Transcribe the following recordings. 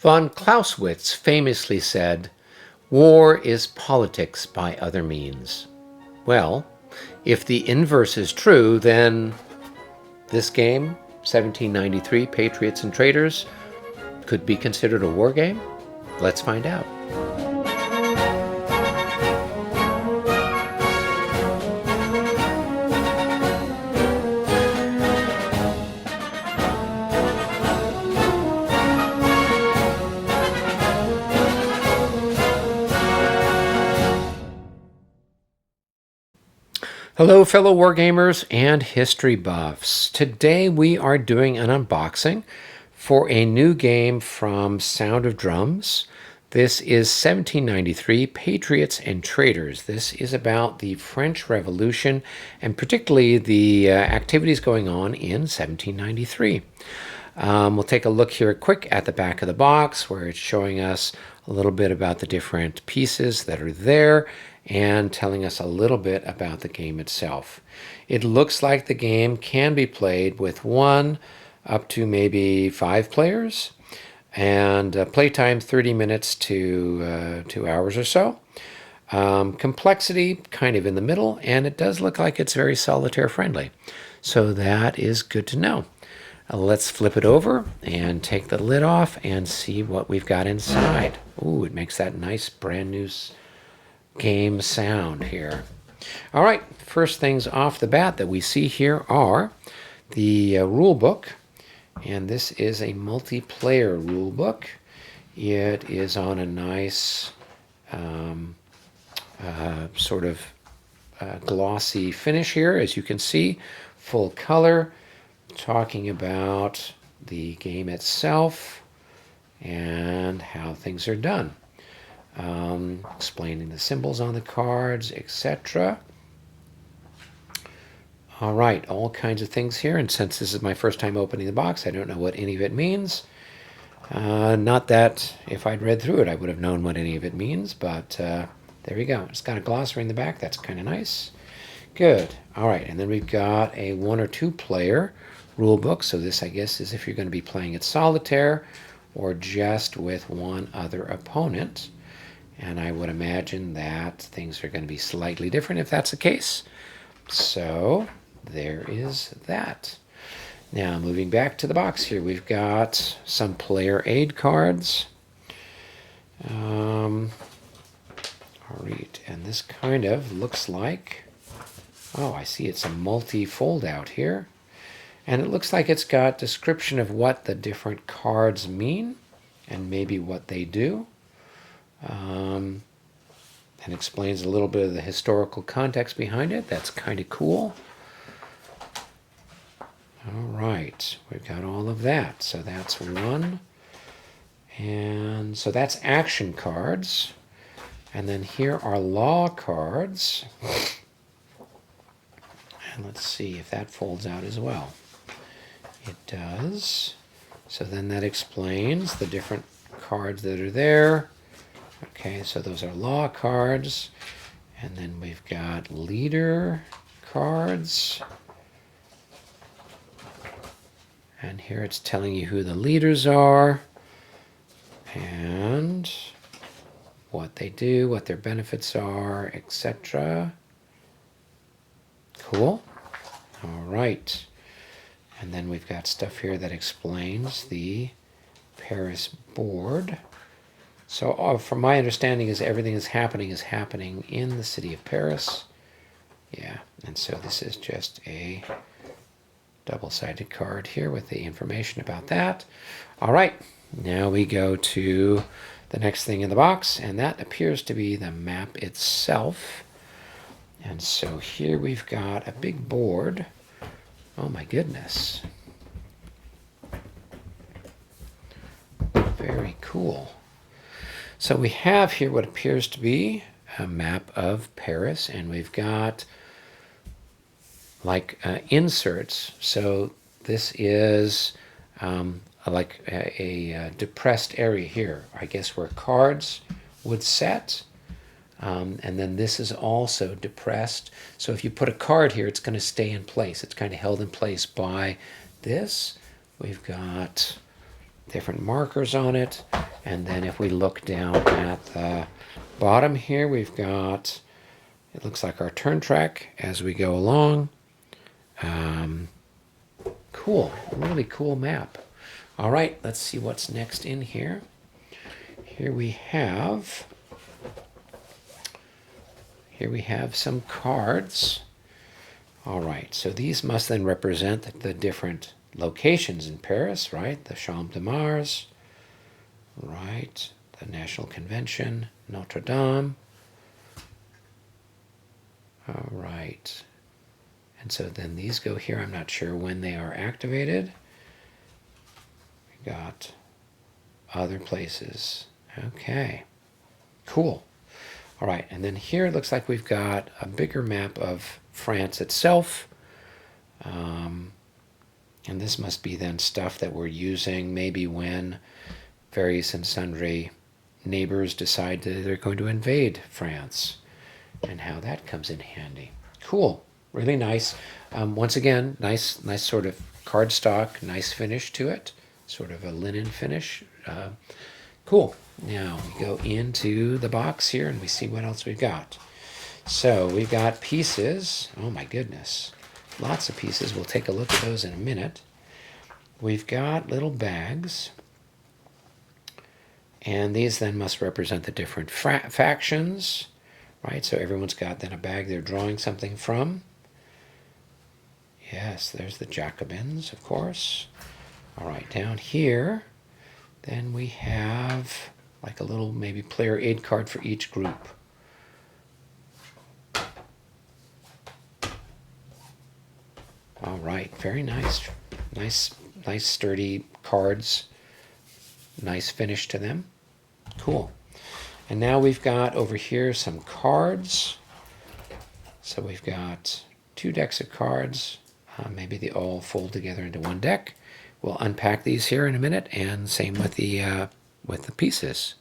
Von Clausewitz famously said, "War is politics by other means." Well, if the inverse is true, then this game, 1793 Patriots and Traitors, could be considered a war game? Let's find out. Hello, fellow wargamers and history buffs. Today we are doing an unboxing for a new game from Sound of Drums. This is 1793 Patriots and Traitors. This is about the French Revolution and particularly the activities going on in 1793. We'll take a look here quick at the back of the box where it's showing us a little bit about the different pieces that are there and telling us a little bit about the game itself. It looks like the game can be played with 1 up to maybe 5 players, and playtime 30 minutes to 2 hours or so. Complexity kind of in the middle, and it does look like it's very solitaire friendly. So that is good to know. Let's flip it over and take the lid off and see what we've got inside. Ooh, it makes that nice brand new game sound here. All right, first things off the bat that we see here are the rule book, and this is a multiplayer rule book. It is on a nice sort of glossy finish here, as you can see, full color, talking about the game itself and how things are done. Explaining the symbols on the cards, etc. All right, all kinds of things here, and since this is my first time opening the box, I don't know what any of it means. Not that if I'd read through it, I would have known what any of it means, but there we go. It's got a glossary in the back. That's kind of nice. Good. All right, and then we've got a 1 or 2 player rule book. So this, I guess, is if you're going to be playing it solitaire or just with one other opponent. And I would imagine that things are going to be slightly different if that's the case. So there is that. Now, moving back to the box here, we've got some player aid cards. All right, and this kind of looks like, oh, I see it's a multi-fold out here. And it looks like it's got description of what the different cards mean and maybe what they do. And explains a little bit of the historical context behind it. That's kind of cool. All right, we've got all of that. So that's 1. And so that's action cards. And then here are law cards. And let's see if that folds out as well. It does. So then that explains the different cards that are there. Okay, so those are law cards. And then we've got leader cards. And here it's telling you who the leaders are and what they do, what their benefits are, etc. Cool. All right. And then we've got stuff here that explains the Paris board. So from my understanding is everything is happening in the city of Paris. Yeah, and so this is just a double-sided card here with the information about that. All right, now we go to the next thing in the box, and that appears to be the map itself. And so here we've got a big board. Oh my goodness. Very cool. So we have here what appears to be a map of Paris, and we've got like inserts. So this is like a depressed area here, I guess, where cards would set. And then this is also depressed. So if you put a card here, it's going to stay in place. It's kind of held in place by this. We've got different markers on it. And then if we look down at the bottom here, we've got, it looks like our turn track as we go along. Cool, really cool map. All right, let's see what's next in here. Here we have some cards. All right, so these must then represent the different locations in Paris, right? The Champ de Mars, right? The National Convention, Notre Dame. All right. And so then these go here. I'm not sure when they are activated. We got other places. Okay, cool. All right, and then here it looks like we've got a bigger map of France itself. And this must be then stuff that we're using maybe when various and sundry neighbors decide that they're going to invade France, and how that comes in handy. Cool, really nice. Once again, nice sort of cardstock, nice finish to it, sort of a linen finish. Cool. Now we go into the box here and we see what else we've got. So we've got pieces. Oh my goodness. Lots of pieces. We'll take a look at those in a minute. We've got little bags. And these then must represent the different factions, right? So everyone's got then a bag they're drawing something from. Yes, there's the Jacobins, of course. All right, down here, then we have like a little maybe player aid card for each group. All right, very nice. Nice sturdy cards. Nice finish to them. Cool. And now we've got over here some cards. So we've got 2 decks of cards. Maybe they all fold together into one deck. We'll unpack these here in a minute, and same with the pieces.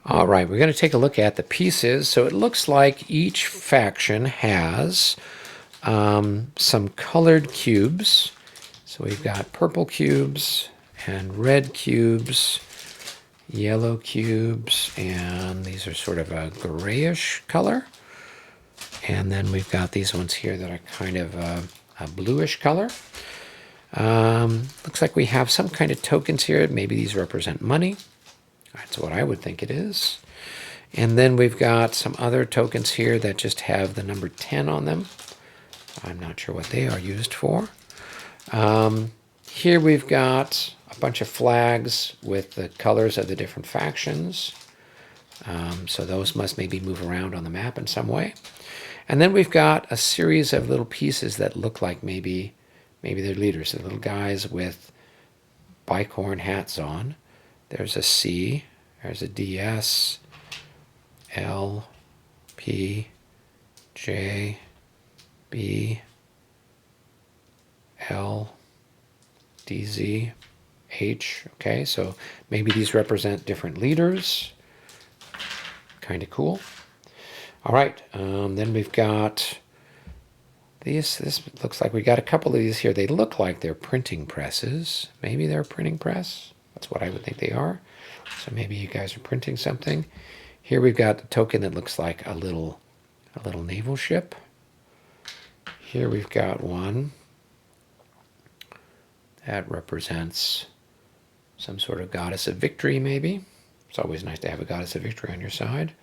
All right, we're going to take a look at the pieces. So it looks like each faction has some colored cubes. So we've got purple cubes and red cubes, yellow cubes, and these are sort of a grayish color. And then we've got these ones here that are kind of a bluish color. Looks like we have some kind of tokens here. Maybe these represent money. That's what I would think it is. And then we've got some other tokens here that just have the number 10 on them. I'm not sure what they are used for. Here we've got a bunch of flags with the colors of the different factions. So those must maybe move around on the map in some way. And then we've got a series of little pieces that look like maybe they're leaders. The little guys with bicorn hats on. There's a C, there's a DS, L, P, J, B, L, DZ, H. Okay, so maybe these represent different leaders. Kind of cool. All right, then we've got these. This looks like we got a couple of these here. They look like they're printing presses. Maybe they're a printing press. That's what I would think they are. So maybe you guys are printing something. Here we've got a token that looks like a little naval ship. Here we've got one that represents some sort of goddess of victory, maybe. It's always nice to have a goddess of victory on your side.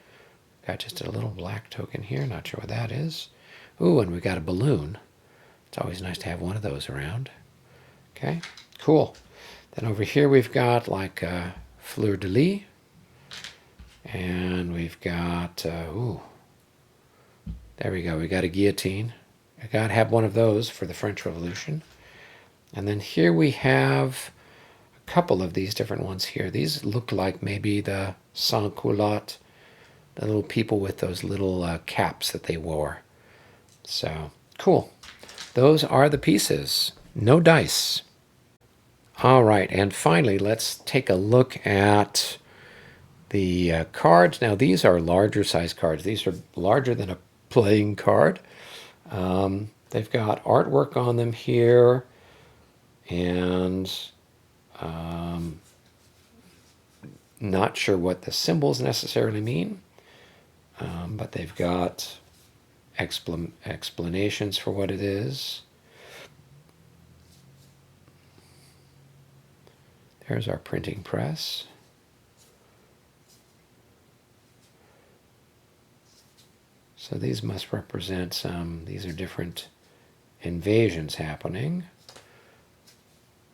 Got just a little black token here. Not sure what that is. Ooh, and we got a balloon. It's always nice to have one of those around. Okay, cool. Then over here we've got like a fleur-de-lis. And we've got, ooh, there we go. We got a guillotine. I got to have one of those for the French Revolution. And then here we have a couple of these different ones here. These look like maybe the sans-culotte, the little people with those little caps that they wore. So, cool. Those are the pieces. No dice. All right, and finally, let's take a look at the cards. Now, these are larger size cards. These are larger than a playing card. They've got artwork on them here, and Not sure what the symbols necessarily mean, but they've got explanations for what it is. There's our printing press. So these must represent these are different invasions happening.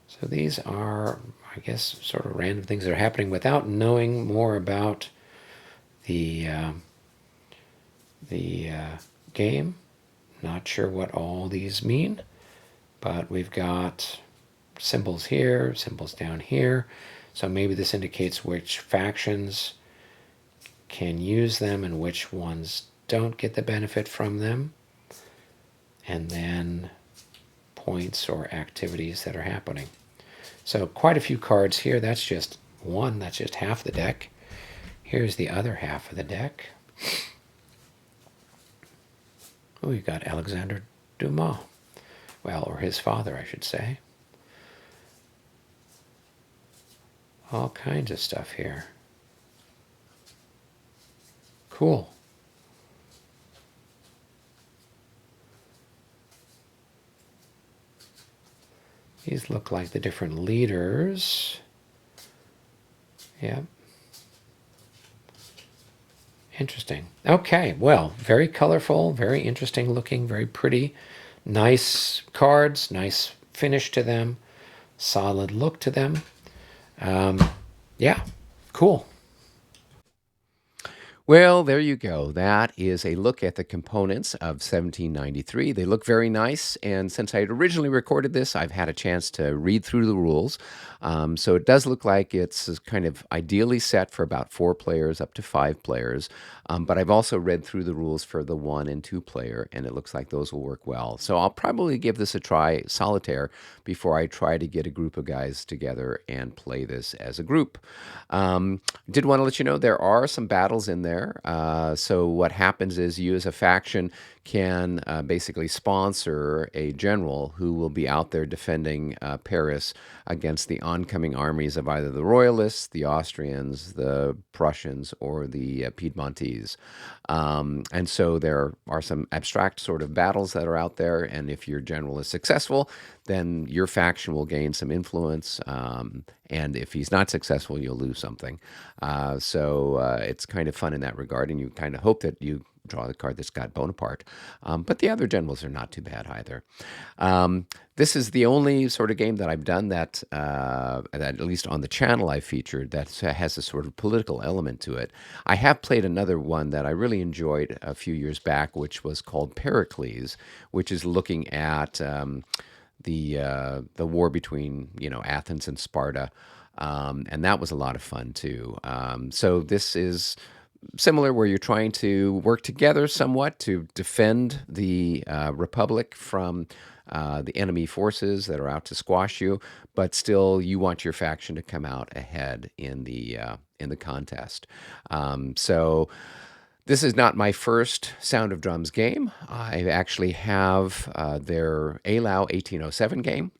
So these are, I guess, sort of random things that are happening without knowing more about the game. Not sure what all these mean, but we've got symbols here, symbols down here. So maybe this indicates which factions can use them and which ones don't get the benefit from them. And then points or activities that are happening. So quite a few cards here. That's just one. That's just half the deck. Here's the other half of the deck. Oh, we've got Alexander Dumas. Well, or his father, I should say. All kinds of stuff here. Cool. These look like the different leaders. Yep. Interesting. Okay, well, very colorful, very interesting looking, very pretty. Nice cards, nice finish to them, solid look to them. Yeah, cool. Well, there you go. That is a look at the components of 1793. They look very nice, and since I had originally recorded this, I've had a chance to read through the rules. So it does look like it's kind of ideally set for about 4 players up to 5 players. But I've also read through the rules for the 1 and 2 player, and it looks like those will work well. So I'll probably give this a try solitaire before I try to get a group of guys together and play this as a group. Did want to let you know there are some battles in there. So what happens is you as a faction can basically sponsor a general who will be out there defending Paris against the oncoming armies of either the Royalists, the Austrians, the Prussians, or the Piedmontese. And so there are some abstract sort of battles that are out there, and if your general is successful, then your faction will gain some influence, and if he's not successful, you'll lose something. So it's kind of fun in that regard, and you kind of hope that you draw the card that's got Bonaparte. But the other generals are not too bad either. This is the only sort of game that I've done that at least on the channel I featured, that has a sort of political element to it. I have played another one that I really enjoyed a few years back, which was called Pericles, which is looking at the war between Athens and Sparta, and that was a lot of fun too. So this is similar, where you're trying to work together somewhat to defend the Republic from the enemy forces that are out to squash you, but still you want your faction to come out ahead in the contest. So this is not my first Sound of Drums game. I actually have their Eylau 1807 game,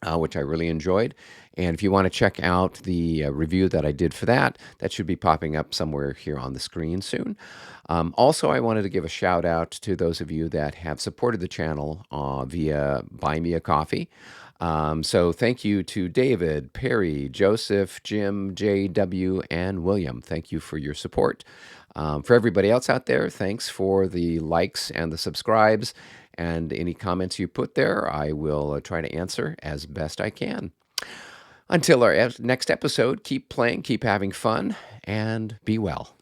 which I really enjoyed. And if you want to check out the review that I did for that, that should be popping up somewhere here on the screen soon. Also, I wanted to give a shout out to those of you that have supported the channel via Buy Me a Coffee. So thank you to David, Perry, Joseph, Jim, JW, and William. Thank you for your support. For everybody else out there, thanks for the likes and the subscribes. And any comments you put there, I will try to answer as best I can. Until our next episode, keep playing, keep having fun, and be well.